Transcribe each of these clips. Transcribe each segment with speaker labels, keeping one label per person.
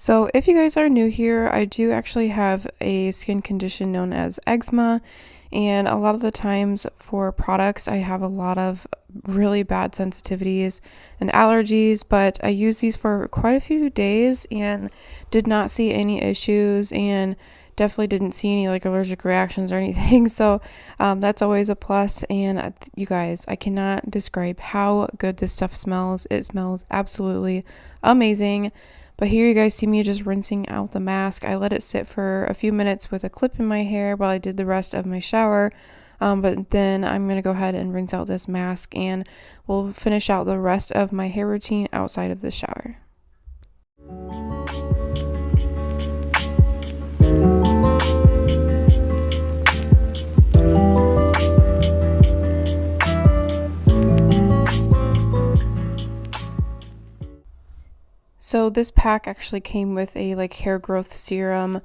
Speaker 1: So if you guys are new here, I do actually have a skin condition known as eczema, and a lot of the times for products I have a lot of really bad sensitivities and allergies, but I used these for quite a few days and did not see any issues and definitely didn't see any like allergic reactions or anything. So that's always a plus. And you guys, I cannot describe how good this stuff smells. It smells absolutely amazing. But here you guys see me just rinsing out the mask. I let it sit for a few minutes with a clip in my hair while I did the rest of my shower. But then I'm going to go ahead and rinse out this mask and we'll finish out the rest of my hair routine outside of the shower. So this pack actually came with a like hair growth serum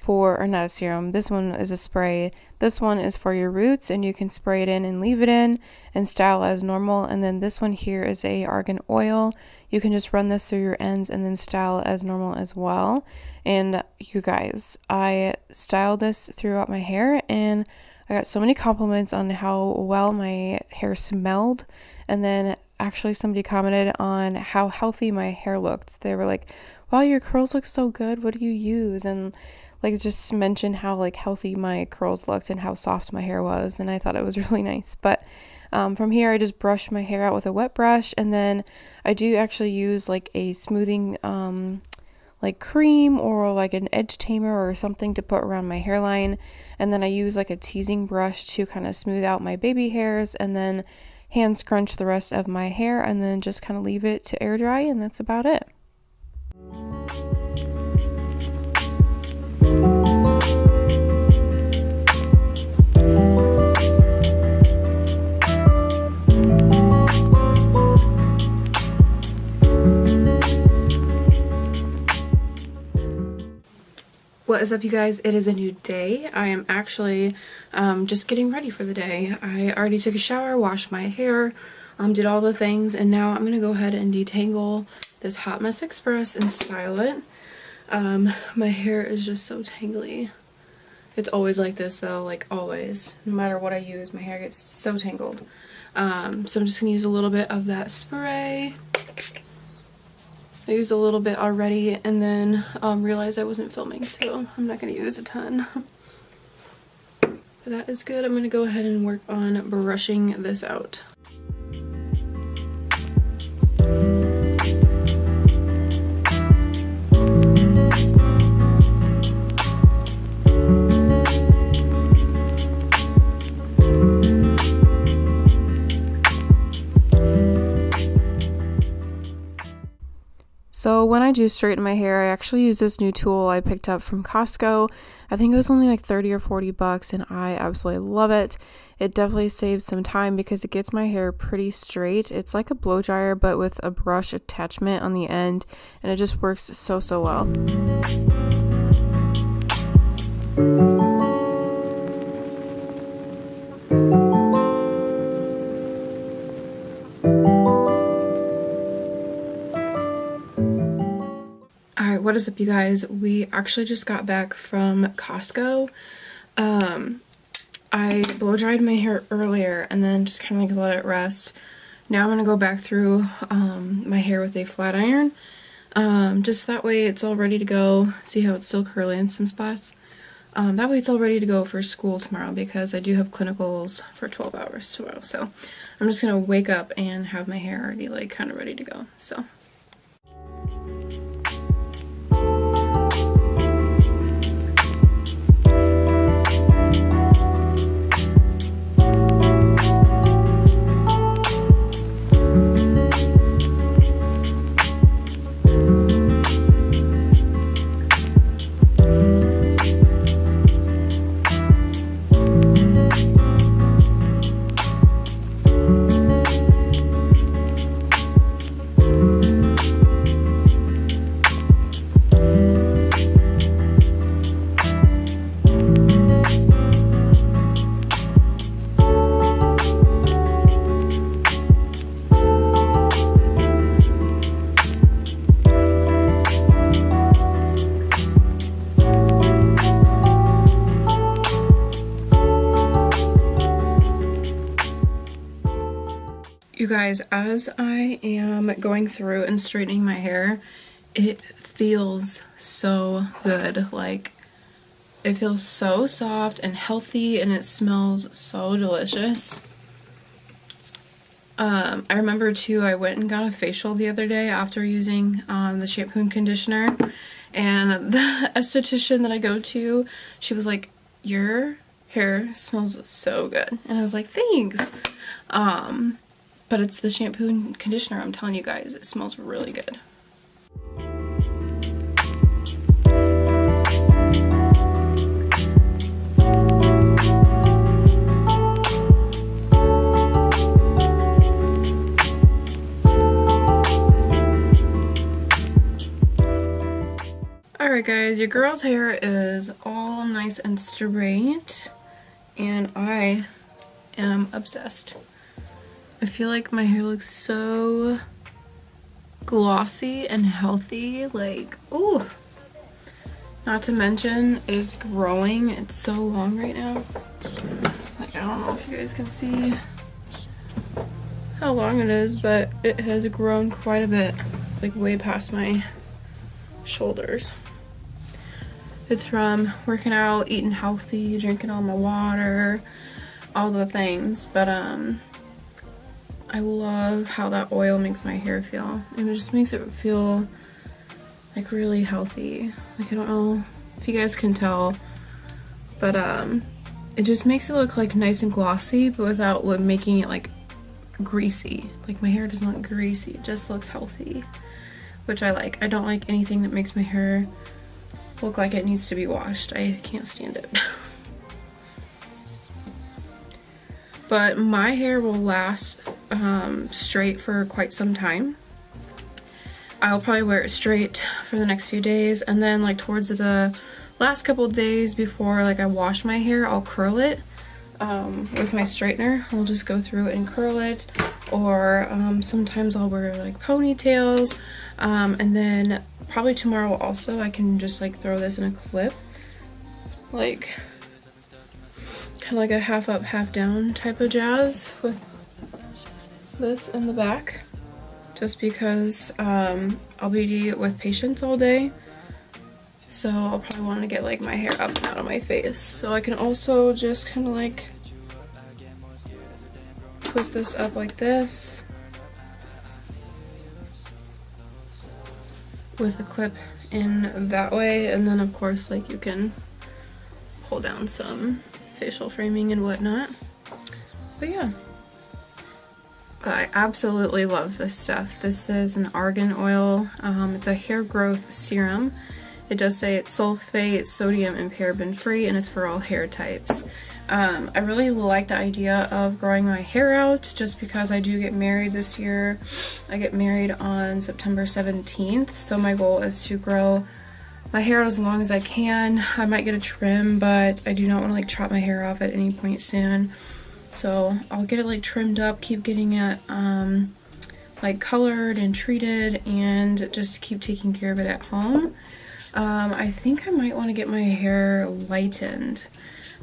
Speaker 1: or not a serum. This one is a spray. This one is for your roots and you can spray it in and leave it in and style as normal. And then this one here is a Argan Oil. You can just run this through your ends and then style as normal as well. And you guys, I styled this throughout my hair and I got so many compliments on how well my hair smelled. And then actually somebody commented on how healthy my hair looked. They were like, wow, your curls look so good. What do you use? And like just mentioned how like healthy my curls looked and how soft my hair was. And I thought it was really nice. But from here, I just brush my hair out with a wet brush. And then I do actually use like a smoothing like cream or like an edge tamer or something to put around my hairline. And then I use like a teasing brush to kind of smooth out my baby hairs and then hand scrunch the rest of my hair and then just kind of leave it to air dry, and that's about it. What is up, you guys? It is a new day. I am actually just getting ready for the day. I already took a shower, washed my hair, did all the things, and now I'm gonna go ahead and detangle this Hot Mess Express and style it. My hair is just so tangly. It's always like this though, like always. No matter what I use, my hair gets so tangled. So I'm just gonna use a little bit of that spray. I used a little bit already and then realized I wasn't filming, so I'm not going to use a ton. But that is good. I'm going to go ahead and work on brushing this out. So when I do straighten my hair, I actually use this new tool I picked up from Costco. I think it was only like 30 or 40 bucks and I absolutely love it. It definitely saves some time because it gets my hair pretty straight. It's like a blow dryer but with a brush attachment on the end, and it just works so well. What is up, you guys? We actually just got back from Costco. I blow dried my hair earlier and then just kind of like let it rest. Now I'm gonna go back through my hair with a flat iron, just that way it's all ready to go. See how it's still curly in some spots? That way it's all ready to go for school tomorrow because I do have clinicals for 12 hours tomorrow. So I'm just gonna wake up and have my hair already like kind of ready to go. So You guys, as I am going through and straightening my hair, it feels so good. Like, it feels so soft and healthy, and it smells so delicious. I remember too, I went and got a facial the other day after using the shampoo and conditioner, and the esthetician that I go to, she was like, your hair smells so good. And I was like, thanks. But it's the shampoo and conditioner, I'm telling you guys, it smells really good. Alright guys, your girl's hair is all nice and straight, and I am obsessed. I feel like my hair looks so glossy and healthy, like, ooh. Not to mention, it is growing. It's so long right now. Like, I don't know if you guys can see how long it is, but it has grown quite a bit, like way past my shoulders. It's from working out, eating healthy, drinking all my water, all the things, but I love how that oil makes my hair feel. It just makes it feel like really healthy. Like, I don't know if you guys can tell, but it just makes it look like nice and glossy, but without making it like greasy. Like, my hair doesn't look greasy, it just looks healthy, which I like. I don't like anything that makes my hair look like it needs to be washed. I can't stand it. But my hair will last straight for quite some time. I'll probably wear it straight for the next few days, and then like towards the last couple days before like I wash my hair, I'll curl it with my straightener. I'll just go through and curl it, or sometimes I'll wear like ponytails, and then probably tomorrow also I can just like throw this in a clip, like kind of like a half up half down type of jazz with this in the back, just because I'll be with patients all day, so I'll probably want to get like my hair up and out of my face. So I can also just kind of like twist this up like this with a clip in that way, and then of course like you can pull down some facial framing and whatnot. But yeah, I absolutely love this stuff. This is an Argan Oil. It's a hair growth serum. It does say it's sulfate, sodium, and paraben free, and it's for all hair types. I really like the idea of growing my hair out, just because I do get married this year. I get married on September 17th, so my goal is to grow my hair out as long as I can. I might get a trim, but I do not want to like chop my hair off at any point soon. So I'll get it like trimmed up, keep getting it like colored and treated, and just keep taking care of it at home. I think I might want to get my hair lightened.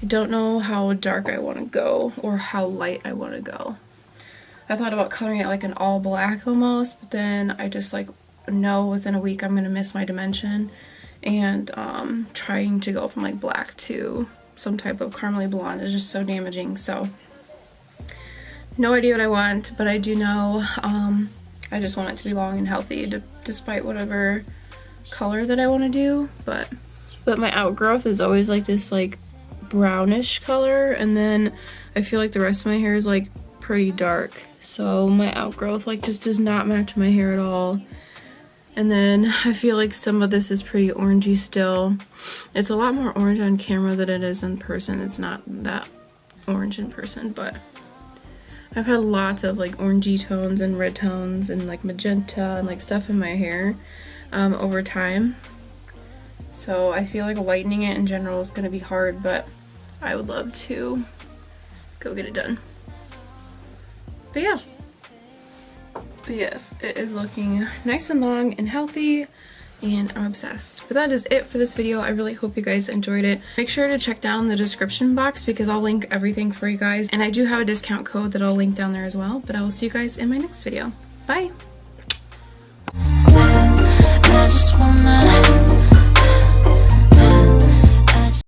Speaker 1: I don't know how dark I want to go or how light I want to go. I thought about coloring it like an all black almost, but then I just like know within a week I'm going to miss my dimension, and trying to go from like black to some type of caramely blonde is just so damaging. So no idea what I want, but I do know I just want it to be long and healthy, despite whatever color that I want to do. But my outgrowth is always like this like brownish color, and then I feel like the rest of my hair is like pretty dark, so my outgrowth like just does not match my hair at all. And then I feel like some of this is pretty orangey still. It's a lot more orange on camera than it is in person. It's not that orange in person, but I've had lots of like orangey tones and red tones and like magenta and like stuff in my hair over time. So I feel like lightening it in general is going to be hard, but I would love to go get it done. But yeah. But yes, it is looking nice and long and healthy. and I'm obsessed. But that is it for this video. I really hope you guys enjoyed it. Make sure to check down the description box because I'll link everything for you guys, and I do have a discount code that I'll link down there as well. But I will see you guys in my next video. Bye!